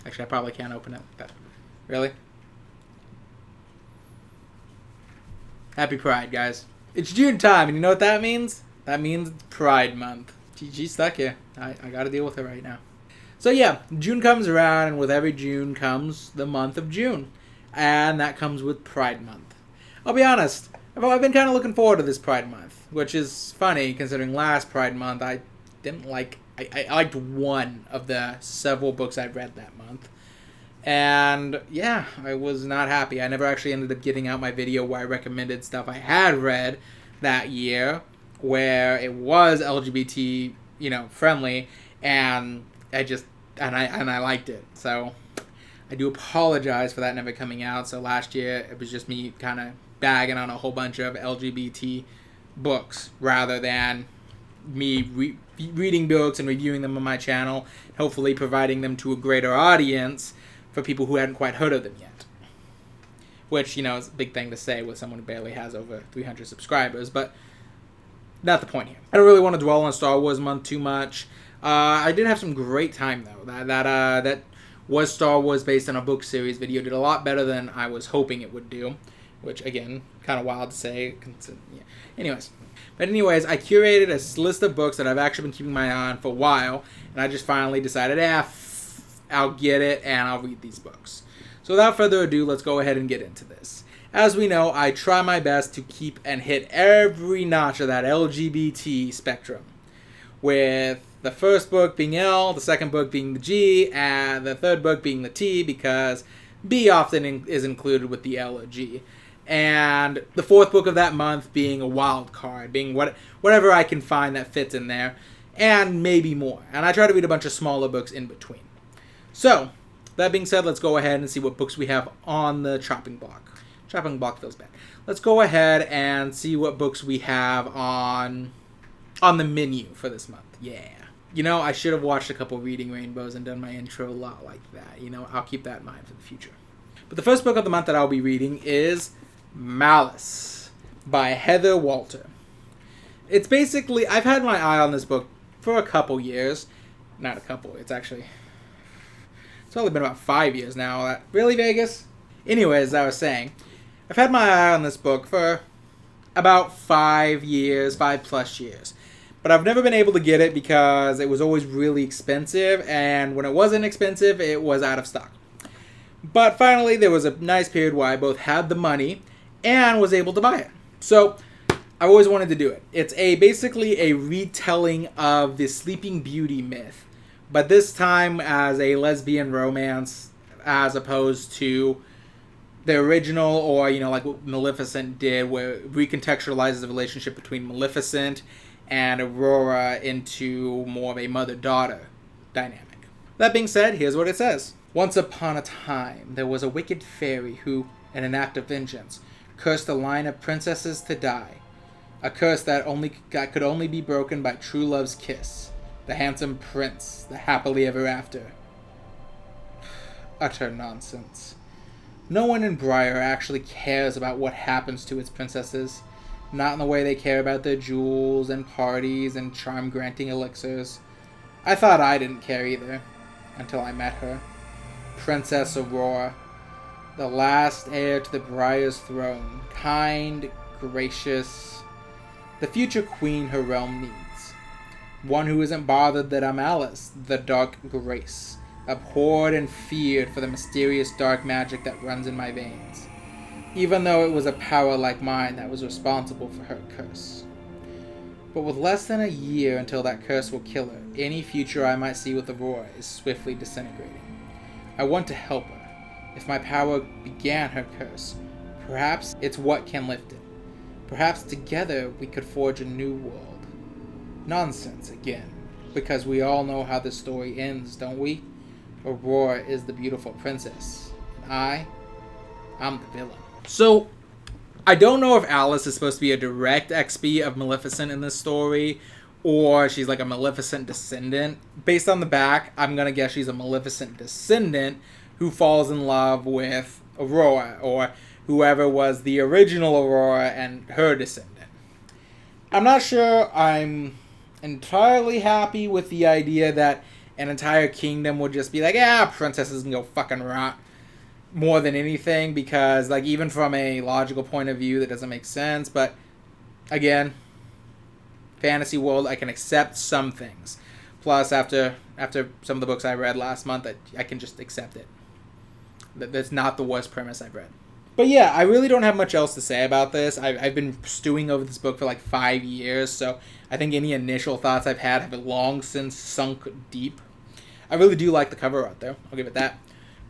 Actually, I probably can't open it like that. Really? Happy Pride, guys. It's June time, and you know what that means? That means it's Pride Month. She's stuck here. I gotta deal with her right now. So yeah, June comes around, and with every June comes the month of June. And that comes with Pride Month. I'll be honest, I've been kind of looking forward to this Pride Month, which is funny considering last Pride Month I didn't like... I liked one of the several books I read that month. And yeah, I was not happy. I never actually ended up getting out my video where I recommended stuff I had read that year, where it was LGBT, friendly, and I liked it. So I do apologize for that never coming out. So last year it was just me kind of bagging on a whole bunch of LGBT books rather than me reading books and reviewing them on my channel, hopefully providing them to a greater audience for people who hadn't quite heard of them yet. Which, is a big thing to say with someone who barely has over 300 subscribers, but not the point here. I don't really want to dwell on Star Wars Month too much. I did have some great time, though. That was Star Wars based on a book series video. Did a lot better than I was hoping it would do, which, again, kind of wild to say. Yeah. Anyways, I curated a list of books that I've actually been keeping my eye on for a while, and I just finally decided, I'll get it, and I'll read these books. So without further ado, let's go ahead and get into this. As we know, I try my best to keep and hit every notch of that LGBT spectrum, with the first book being L, the second book being the G, and the third book being the T, because B often is included with the L or G. And the fourth book of that month being a wild card, being whatever I can find that fits in there, and maybe more. And I try to read a bunch of smaller books in between. So, that being said, let's go ahead and see what books we have on the chopping block. Chopping block feels bad. Let's go ahead and see what books we have on the menu for this month. Yeah. I should have watched a couple Reading Rainbows and done my intro a lot like that. I'll keep that in mind for the future. But the first book of the month that I'll be reading is Malice by Heather Walter. It's basically... I've had my eye on this book for a couple years. Not a couple. It's only been about 5 years now. Really, Vegas? Anyways, as I was saying, I've had my eye on this book for about 5 years, 5+ years. But I've never been able to get it because it was always really expensive, and when it wasn't expensive, it was out of stock. But finally, there was a nice period where I both had the money and was able to buy it. So, I always wanted to do it. It's basically a retelling of the Sleeping Beauty myth, but this time as a lesbian romance, as opposed to the original, or, like what Maleficent did, where it recontextualizes the relationship between Maleficent and Aurora into more of a mother-daughter dynamic. That being said, here's what it says. Once upon a time, there was a wicked fairy who, in an act of vengeance, cursed a line of princesses to die. A curse that could only be broken by true love's kiss. The handsome prince, the happily ever after. Utter nonsense. No one in Briar actually cares about what happens to its princesses. Not in the way they care about their jewels and parties and charm-granting elixirs. I thought I didn't care either, until I met her. Princess Aurora, the last heir to the Briar's throne. Kind, gracious, the future queen her realm needs. One who isn't bothered that I'm Alice, the Dark Grace, abhorred and feared for the mysterious dark magic that runs in my veins, even though it was a power like mine that was responsible for her curse. But with less than a year until that curse will kill her, any future I might see with Aurora is swiftly disintegrating. I want to help her. If my power began her curse, perhaps it's what can lift it. Perhaps together we could forge a new world. Nonsense again, because we all know how the story ends, don't we? Aurora is the beautiful princess, and I'm the villain. So, I don't know if Alice is supposed to be a direct XP of Maleficent in this story, or she's like a Maleficent descendant. Based on the back, I'm gonna guess she's a Maleficent descendant who falls in love with Aurora, or whoever was the original Aurora and her descendant. I'm not sure I'm entirely happy with the idea that an entire kingdom would just be like, yeah, princesses can go fucking rot, more than anything, because like even from a logical point of view that doesn't make sense. But again, fantasy world, I can accept some things. Plus, after some of the books I read last month, I can just accept it. That's not the worst premise I've read. But yeah, I really don't have much else to say about this. I've been stewing over this book for like 5 years, so I think any initial thoughts I've had have long since sunk deep. I really do like the cover art, though. I'll give it that.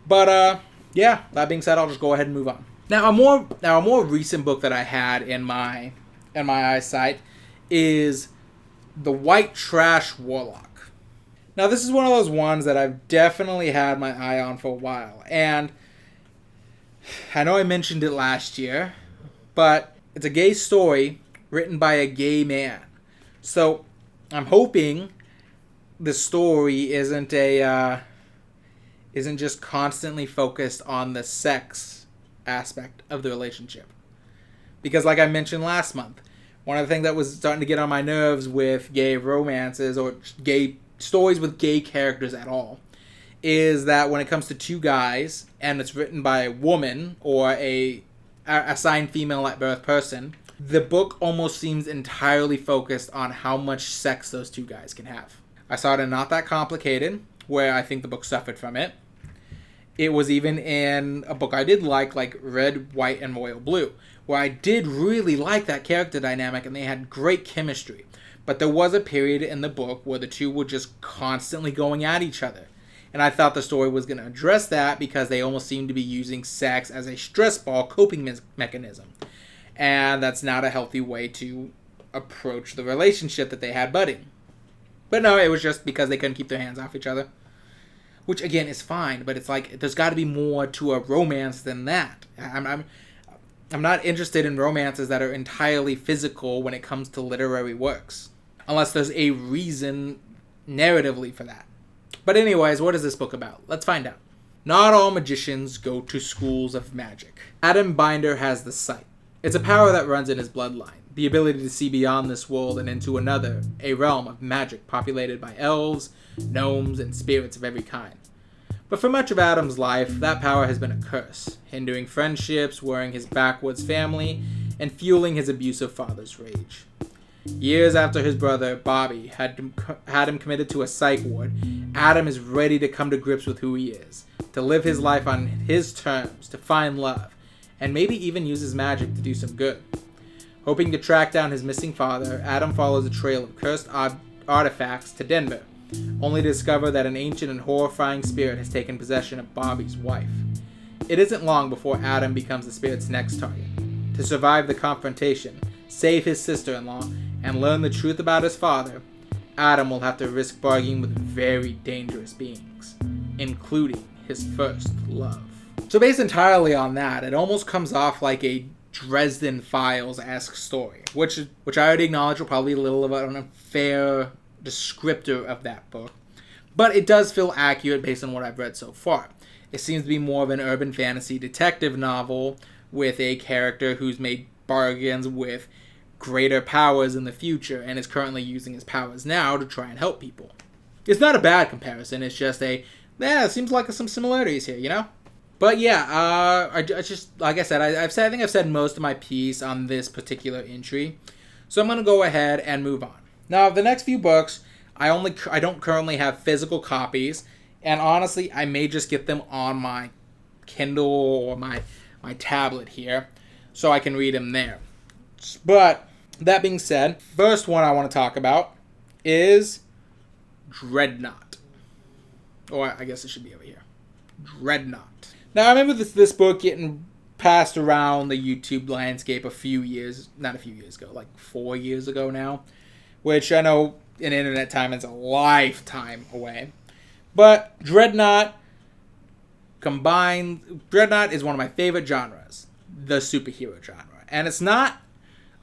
But yeah, that being said, I'll just go ahead and move on. Now, a more recent book that I had in my eyesight is The White Trash Warlock. Now, this is one of those ones that I've definitely had my eye on for a while. And I know I mentioned it last year, but it's a gay story written by a gay man. So I'm hoping the story isn't just constantly focused on the sex aspect of the relationship. Because like I mentioned last month, one of the things that was starting to get on my nerves with gay romances or gay stories with gay characters at all is that when it comes to two guys and it's written by a woman or a assigned female at birth person, the book almost seems entirely focused on how much sex those two guys can have. I saw it in Not That Complicated, where I think the book suffered from it. It was even in a book I did like Red, White, and Royal Blue, where I did really like that character dynamic and they had great chemistry. But there was a period in the book where the two were just constantly going at each other. And I thought the story was going to address that because they almost seemed to be using sex as a stress ball coping mechanism. And that's not a healthy way to approach the relationship that they had budding. But no, it was just because they couldn't keep their hands off each other. Which, again, is fine, but it's like, there's got to be more to a romance than that. I'm not interested in romances that are entirely physical when it comes to literary works. Unless there's a reason narratively for that. But anyways, what is this book about? Let's find out. Not all magicians go to schools of magic. Adam Binder has the sight. It's a power that runs in his bloodline. The ability to see beyond this world and into another, a realm of magic populated by elves, gnomes, and spirits of every kind. But for much of Adam's life, that power has been a curse, hindering friendships, worrying his backwoods family, and fueling his abusive father's rage. Years after his brother, Bobby, had him committed to a psych ward, Adam is ready to come to grips with who he is, to live his life on his terms, to find love, and maybe even use his magic to do some good. Hoping to track down his missing father, Adam follows a trail of cursed artifacts to Denver, only to discover that an ancient and horrifying spirit has taken possession of Bobby's wife. It isn't long before Adam becomes the spirit's next target. To survive the confrontation, save his sister-in-law, and learn the truth about his father, Adam will have to risk bargaining with very dangerous beings, including his first love. So based entirely on that, it almost comes off like a Dresden Files-esque story, which I already acknowledge will probably be a little of an unfair descriptor of that book, but it does feel accurate based on what I've read so far. It seems to be more of an urban fantasy detective novel with a character who's made bargains with greater powers in the future and is currently using his powers now to try and help people. It's not a bad comparison, it's just it seems like there's some similarities here, you know? But yeah, I just, like I said, I think I've said most of my piece on this particular entry, so I'm going to go ahead and move on. Now, the next few books, I don't currently have physical copies, and honestly, I may just get them on my Kindle or my tablet here, so I can read them there. But, that being said, first one I want to talk about is Dreadnought. Or, I guess it should be over here. Dreadnought. Now, I remember this book getting passed around the YouTube landscape not a few years ago, like 4 years ago now, which I know in internet time is a lifetime away. But Dreadnought is one of my favorite genres, the superhero genre. And it's not,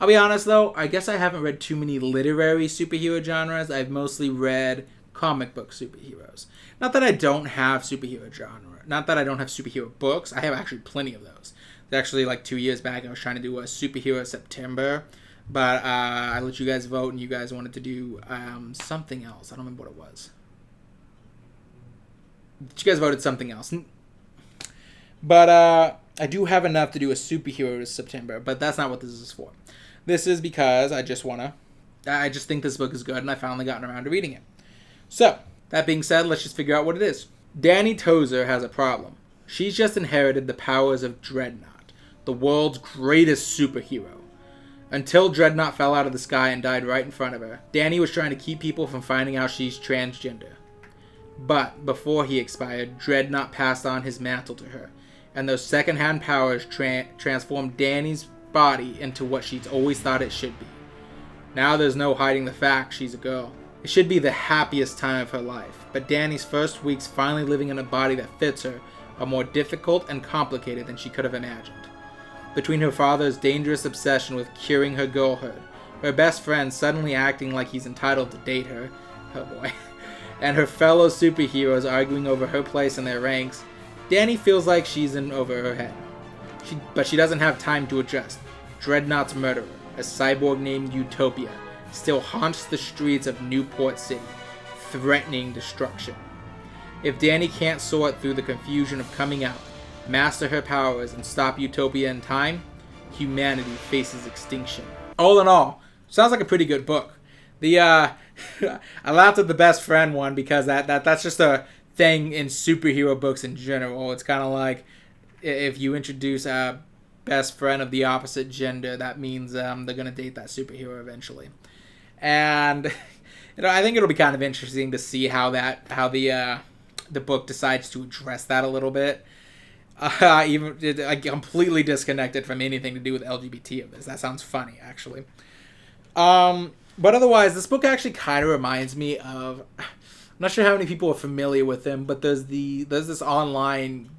I'll be honest though, I guess I haven't read too many literary superhero genres. I've mostly read comic book superheroes. Not that I don't have superhero genre. Not that I don't have superhero books. I have actually plenty of those. Actually, like 2 years back, I was trying to do a superhero September. But I let you guys vote, and you guys wanted to do something else. I don't remember what it was. you guys voted something else. But I do have enough to do a superhero this September, but that's not what this is for. This is because I just think this book is good, and I finally gotten around to reading it. So, that being said, let's just figure out what it is. Danny Tozer has a problem. She's just inherited the powers of Dreadnought, the world's greatest superhero. Until Dreadnought fell out of the sky and died right in front of her, Danny was trying to keep people from finding out she's transgender. But before he expired, Dreadnought passed on his mantle to her, and those second-hand powers transformed Danny's body into what she's always thought it should be. Now there's no hiding the fact she's a girl. It should be the happiest time of her life, but Danny's first weeks finally living in a body that fits her are more difficult and complicated than she could have imagined. Between her father's dangerous obsession with curing her girlhood, her best friend suddenly acting like he's entitled to date her, oh boy, and her fellow superheroes arguing over her place in their ranks, Danny feels like she's in over her head. But she doesn't have time to adjust. Dreadnought's murderer, a cyborg named Utopia, still haunts the streets of Newport City, threatening destruction. If Danny can't sort through the confusion of coming out, master her powers, and stop Utopia in time, humanity faces extinction. All in all, sounds like a pretty good book. I laughed at the best friend one because that's just a thing in superhero books in general. It's kind of like if you introduce a best friend of the opposite gender, that means they're gonna date that superhero eventually. And I think it'll be kind of interesting to see how the book decides to address that a little bit. Completely disconnected from anything to do with LGBT of this. That sounds funny, actually. But otherwise, this book actually kind of reminds me of... I'm not sure how many people are familiar with him, but there's this online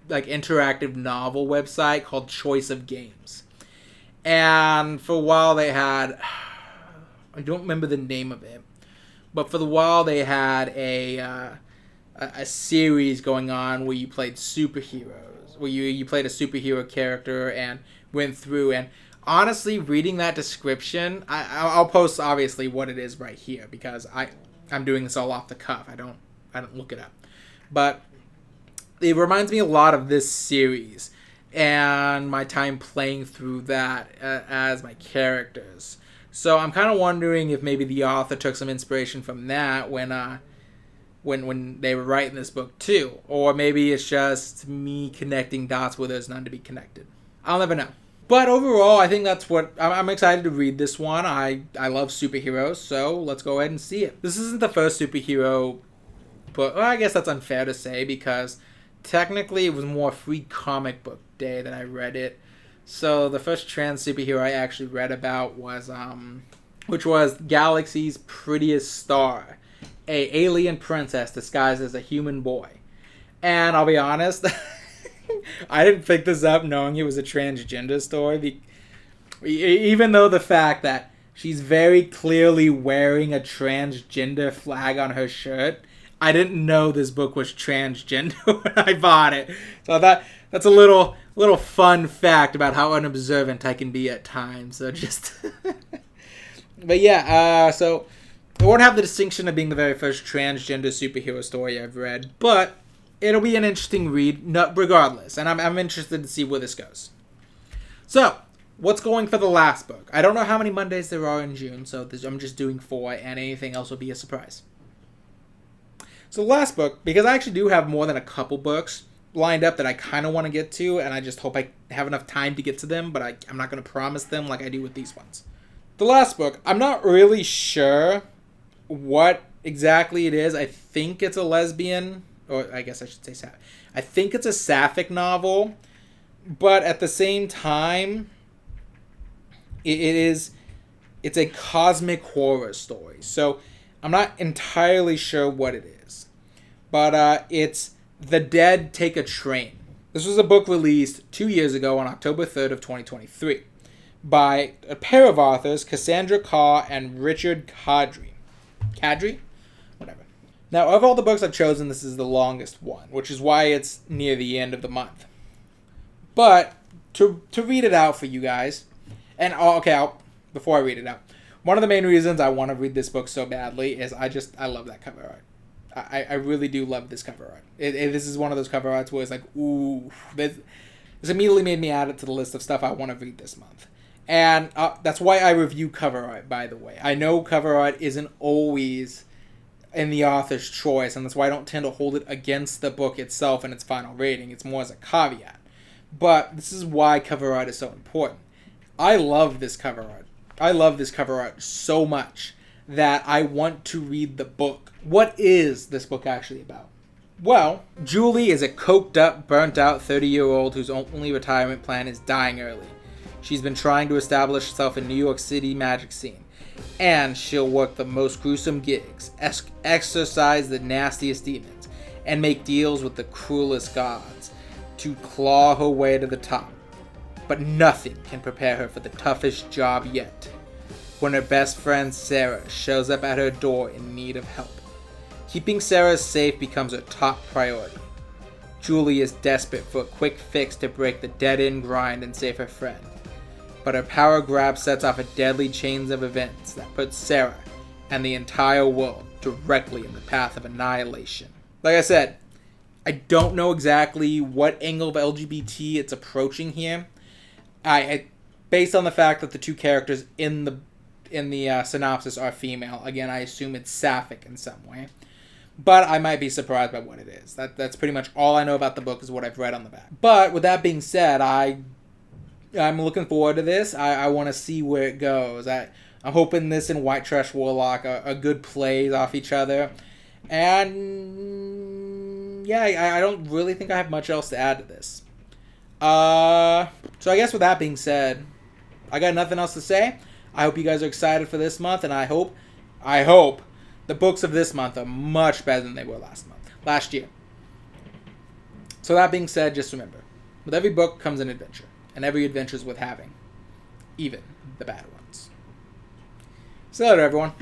interactive novel website called Choice of Games. And for a while they had... I don't remember the name of it, but for the while they had a series going on where you played superheroes, where you played a superhero character and went through. And honestly, reading that description, I'll post obviously what it is right here because I'm doing this all off the cuff. I don't look it up, but it reminds me a lot of this series and my time playing through that as my characters. So I'm kind of wondering if maybe the author took some inspiration from that when they were writing this book too. Or maybe it's just me connecting dots where there's none to be connected. I'll never know. But overall, I think that's what... I'm excited to read this one. I love superheroes, so let's go ahead and see it. This isn't the first superhero book. Well, I guess that's unfair to say because technically it was more Free Comic Book Day that I read it. So the first trans superhero I actually read about was... which was Galaxy's Prettiest Star, a alien princess disguised as a human boy. And I'll be honest, I didn't pick this up knowing it was a transgender story, even though the fact that she's very clearly wearing a transgender flag on her shirt, I didn't know this book was transgender when I bought it. So that's a little fun fact about how unobservant I can be at times. So just... But yeah, so it won't have the distinction of being the very first transgender superhero story I've read, but it'll be an interesting read regardless, and I'm interested to see where this goes. So, what's going for the last book? I don't know how many Mondays there are in June, so I'm just doing 4, and anything else will be a surprise. So the last book, because I actually do have more than a couple books lined up that I kind of want to get to, and I just hope I have enough time to get to them, but I'm not going to promise them like I do with these ones. The last book, I'm not really sure what exactly it is. I think it's a lesbian, or I guess I should say sapphic. I think it's a sapphic novel, but at the same time, it's a cosmic horror story. So I'm not entirely sure what it is, but it's The Dead Take a Train. This was a book released 2 years ago on October 3rd of 2023. By a pair of authors, Cassandra Carr and Richard Kadri. Kadri? Whatever. Now, of all the books I've chosen, this is the longest one, which is why it's near the end of the month. But, to read it out for you guys, and before I read it out, one of the main reasons I want to read this book so badly is I love that cover art. I really do love this cover art. This is one of those cover arts where it's like, ooh, this immediately made me add it to the list of stuff I want to read this month. And that's why I review cover art, by the way. I know cover art isn't always in the author's choice, and that's why I don't tend to hold it against the book itself and its final rating. It's more as a caveat. But this is why cover art is so important. I love this cover art. I love this cover art so much that I want to read the book. What is this book actually about? Well, Julie is a coked up, burnt out 30-year-old whose only retirement plan is dying early. She's been trying to establish herself in New York City magic scene, and she'll work the most gruesome gigs, exorcise the nastiest demons, and make deals with the cruelest gods to claw her way to the top. But nothing can prepare her for the toughest job yet, when her best friend Sarah shows up at her door in need of help. Keeping Sarah safe becomes her top priority. Julie is desperate for a quick fix to break the dead-end grind and save her friend. But her power grab sets off a deadly chain of events that puts Sarah and the entire world directly in the path of annihilation. Like I said, I don't know exactly what angle of LGBT it's approaching here. Based on the fact that the two characters in the synopsis are female, again, I assume it's sapphic in some way. But I might be surprised by what it is. That's pretty much all I know about the book is what I've read on the back. But with that being said, I'm looking forward to this. I want to see where it goes. I'm hoping this and White Trash Warlock are good plays off each other. And yeah, I don't really think I have much else to add to this. So I guess with that being said, I got nothing else to say. I hope you guys are excited for this month, and I hope the books of this month are much better than they were last year. So that being said, just remember, with every book comes an adventure, and every adventure is worth having, even the bad ones. See you later, everyone.